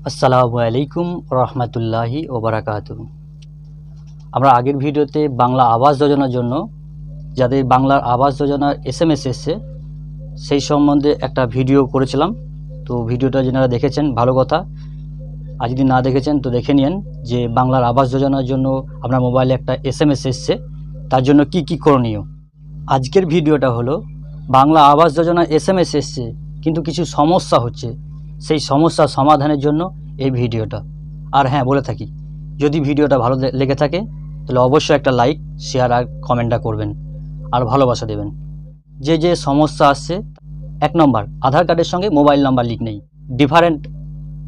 আসসালামু আলাইকুম রহমতুল্লাহি ওবারাকাতুহু। আমরা আগের ভিডিওতে বাংলা আবাস যোজনার জন্য যাদের বাংলার আবাস যোজনার SMS এসছে সেই সম্বন্ধে একটা ভিডিও করেছিলাম। তো ভিডিওটা যারা দেখেছেন ভালো কথা, আর যদি না দেখেছেন তো দেখে নিন যে বাংলার আবাস যোজনার জন্য আপনার মোবাইলে একটা SMS এসছে, তার জন্য কি কি করণীয়। আজকের ভিডিওটা হলো বাংলা আবাস যোজনার SMS এসছে কিন্তু কিছু সমস্যা হচ্ছে, সেই সমস্যা সমাধানের জন্য এই ভিডিওটা। আর হ্যাঁ, বলে থাকি যদি ভিডিওটা ভালো লেগে থাকে তাহলে অবশ্যই একটা লাইক, শেয়ার আর কমেন্টটা করবেন আর ভালোবাসা দেবেন। যে সমস্যা আসছে, 1 নম্বর, আধার কার্ডের সঙ্গে মোবাইল নাম্বার লিঙ্ক নেই, ডিফারেন্ট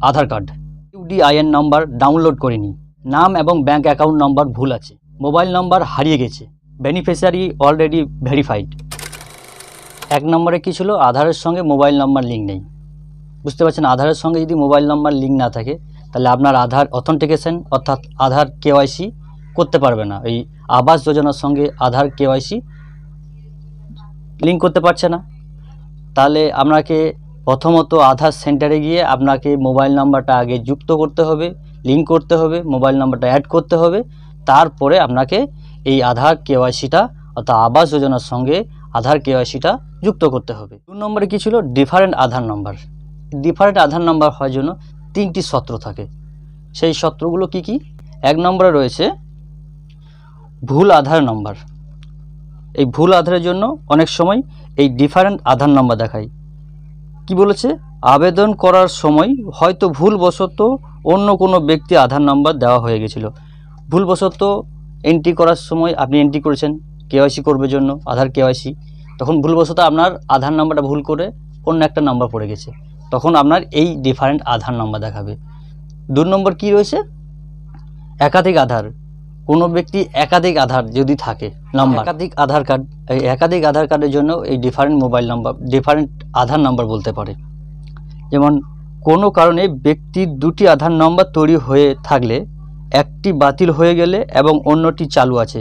আধার কার্ড, UDIN নাম্বার ডাউনলোড করিনি, নাম এবং ব্যাঙ্ক অ্যাকাউন্ট নাম্বার ভুল আছে, মোবাইল নাম্বার হারিয়ে গেছে, বেনিফিশিয়ারি অলরেডি ভেরিফাইড। 1 নম্বরে কী ছিল, আধারের সঙ্গে মোবাইল নাম্বার লিঙ্ক নেই। বুঝতে পারছেন, আধারের সঙ্গে যদি মোবাইল নাম্বার লিঙ্ক না থাকে তাহলে আপনার আধার অথেন্টিকেশন অর্থাৎ আধার KYC করতে পারবে না। এই আবাস যোজনার সঙ্গে আধার KYC লিঙ্ক করতে পারছে না। তাহলে আপনাকে প্রথমত আধার সেন্টারে গিয়ে আপনাকে মোবাইল নাম্বারটা আগে যুক্ত করতে হবে, লিঙ্ক করতে হবে, মোবাইল নাম্বারটা অ্যাড করতে হবে, তারপরে আপনাকে এই আধার KYCটা অর্থাৎ আবাস যোজনার সঙ্গে আধার KYCটা যুক্ত করতে হবে। 2 নম্বরে কী ছিল, ডিফারেন্ট আধার নাম্বার। ডিফারেন্ট আধার নাম্বার হওয়ার জন্য 3টি সূত্র থাকে। সেই সূত্রগুলো কি কি? 1 নম্বরে রয়েছে ভুল আধার নাম্বার। এই ভুল আধারের জন্য অনেক সময় এই ডিফারেন্ট আধার নাম্বার দেখায়। কি বলেছে, আবেদন করার সময় হয়তো ভুলবশত অন্য কোনো ব্যক্তি আধার নাম্বার দেওয়া হয়ে গেছিলো। ভুলবশত এন্ট্রি করার সময় আপনি এন্ট্রি করেছেন KYC করবে জন্য আধার KYC, তখন ভুলবশত আপনার আধার নাম্বারটা ভুল করে অন্য একটা নাম্বার পড়ে গেছে, তখন আপনার এই ডিফারেন্ট আধার নাম্বার দেখাবে। 2 নম্বর কি রয়েছে, একাধিক আধার। কোনো ব্যক্তি একাধিক আধার যদি থাকে নাম্বার, একাধিক আধার কার্ড, এই একাধিক আধার কার্ডের জন্য এই ডিফারেন্ট মোবাইল নাম্বার, ডিফারেন্ট আধার নাম্বার বলতে পারে। যেমন কোনো কারণে ব্যক্তির 2টি আধার নাম্বার তৈরি হয়ে থাকলে একটি বাতিল হয়ে গেলে এবং অন্যটি চালু আছে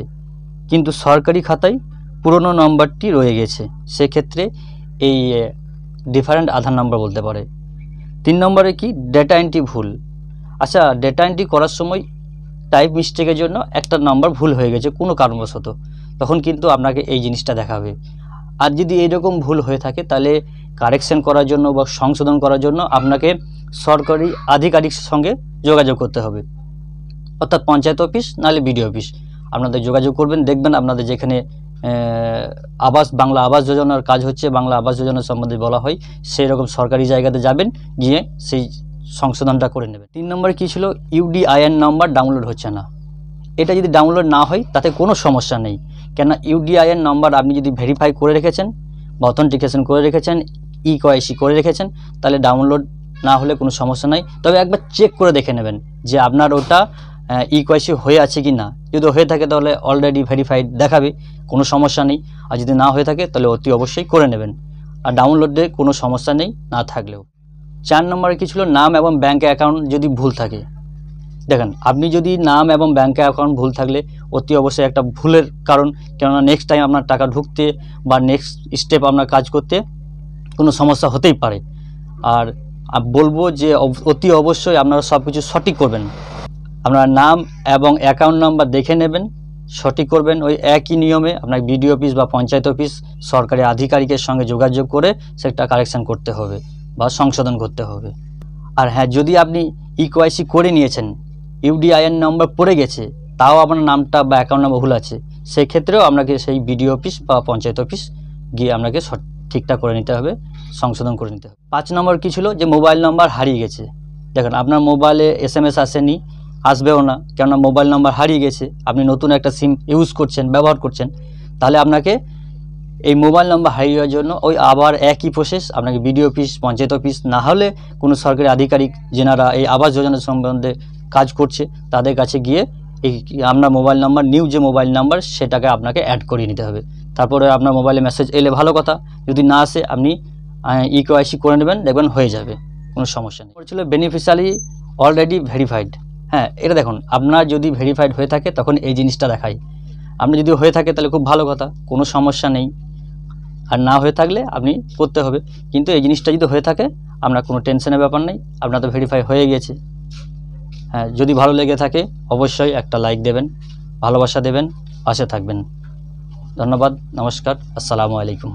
কিন্তু সরকারি খাতায় পুরনো নাম্বারটি রয়ে গেছে, সেক্ষেত্রে এই ডিফারেন্ট আধার নাম্বার বলতে পারে। 3 নম্বরে কি, ডেটা এন্ট্রি ভুল। আচ্ছা, ডেটা এন্ট্রি করার সময় টাইপ মিস্টেকের জন্য একটা নাম্বার ভুল হয়ে গেছে কোনো কারণবশত, তখন কিন্তু আপনাকে এই জিনিসটা দেখাবে। আর যদি এইরকম ভুল হয়ে থাকে তাহলে কারেকশন করার জন্য বা সংশোধন করার জন্য আপনাকে সরকারি আধিকারিকের সঙ্গে যোগাযোগ করতে হবে, অর্থাৎ পঞ্চায়েত অফিস নাহলে BDO অফিস। আপনাদের যোগাযোগ করবেন, দেখবেন আপনাদের যেখানে বাংলা আবাস যোজনার কাজ হচ্ছে, বাংলা আবাস যোজনা সম্বন্ধে বলা হয়, সেই রকম সরকারি জায়গাতে যাবেন, গিয়ে সেই সংশোধনটা করে নেবেন। 3 নম্বরে কী ছিল, UDIN নাম্বার ডাউনলোড হচ্ছে না। এটা যদি ডাউনলোড না হয় তাতে কোনো সমস্যা নেই, কেননা UDIN নাম্বার আপনি যদি ভেরিফাই করে রেখেছেন বা অথেন্টিকেশন করে রেখেছেন, KYC করে রেখেছেন, তাহলে ডাউনলোড না হলে কোনো সমস্যা নাই। তবে একবার চেক করে দেখে নেবেন যে আপনার ওটা KYC হয়ে আছে কি না। যদি হয়ে থাকে তাহলে অলরেডি ভেরিফাইড দেখাবে, কোনো সমস্যা নেই। আর যদি না হয়ে থাকে তাহলে অতি অবশ্যই করে নেবেন, আর ডাউনলোডে কোনো সমস্যা নেই না থাকলেও। 4 নম্বরে কী ছিল, নাম এবং ব্যাঙ্ক অ্যাকাউন্ট যদি ভুল থাকে। দেখেন, আপনি যদি নাম এবং ব্যাঙ্ক অ্যাকাউন্ট ভুল থাকলে অতি অবশ্যই একটা ভুলের কারণ, কেননা নেক্সট টাইম আপনার টাকা ঢুকতে বা নেক্সট স্টেপ আপনার কাজ করতে কোনো সমস্যা হতেই পারে। আর বলবো যে অতি অবশ্যই আপনারা সব কিছু সঠিক করবেন। আপনার নাম এবং অ্যাকাউন্ট নাম্বার দেখে নেবেন, সঠিক করবেন। ওই একই নিয়মে আপনার BDO অফিস বা পঞ্চায়েত অফিস সরকারি আধিকারিকের সঙ্গে যোগাযোগ করে সেটা কারেকশান করতে হবে বা সংশোধন করতে হবে। আর হ্যাঁ, যদি আপনি KYC করে নিয়েছেন, UDIN নাম্বার পড়ে গেছে, তাও আপনার নামটা বা অ্যাকাউন্ট নাম্বার ভুল আছে, সেক্ষেত্রেও আপনাকে সেই BDO অফিস বা পঞ্চায়েত অফিস গিয়ে আপনাকে ঠিকঠাক করে নিতে হবে, সংশোধন করে নিতে হবে। 5 নম্বর কী ছিল, যে মোবাইল নাম্বার হারিয়ে গেছে। দেখেন, আপনার মোবাইলে SMS আসেনি, আসবেও না, কেননা মোবাইল নাম্বার হারিয়ে গেছে। আপনি নতুন একটা সিম ইউজ করছেন, ব্যবহার করছেন, তাহলে আপনাকে এই মোবাইল নাম্বার হারিয়ে যাওয়ার জন্য ওই আবার একই প্রসেস, আপনাকে BDO অফিস, পঞ্চায়েত অফিস, না হলে কোনো সরকারি আধিকারিক যেনারা এই আবাস যোজনা সম্বন্ধে কাজ করছে তাদের কাছে গিয়ে এই আপনার মোবাইল নাম্বার, নিউ যে মোবাইল নাম্বার সেটাকে আপনাকে অ্যাড করিয়ে নিতে হবে। তারপরে আপনার মোবাইলে মেসেজ এলে ভালো কথা, যদি না আসে আপনি KYC করে নেবেন, দেখবেন হয়ে যাবে, কোনো সমস্যা নেই। ছিল বেনিফিশিয়ারি অলরেডি ভেরিফাইড। হ্যাঁ, এটা দেখুন, আপনার যদি ভেরিফাইড হয়ে থাকে তখন এই জিনিসটা দেখায়। আপনি যদি হয়ে থাকে তাহলে খুব ভালো কথা, কোনো সমস্যা নেই। আর না হয়ে থাকলে আপনি করতে হবে, কিন্তু এই জিনিসটা যদি হয়ে থাকে আপনার কোনো টেনশনের ব্যাপার নেই, আপনার তো ভেরিফাই হয়ে গেছে। হ্যাঁ, যদি ভালো লেগে থাকে অবশ্যই একটা লাইক দেবেন, ভালোবাসা দেবেন, পাশে থাকবেন। ধন্যবাদ, নমস্কার, আসসালামু আলাইকুম।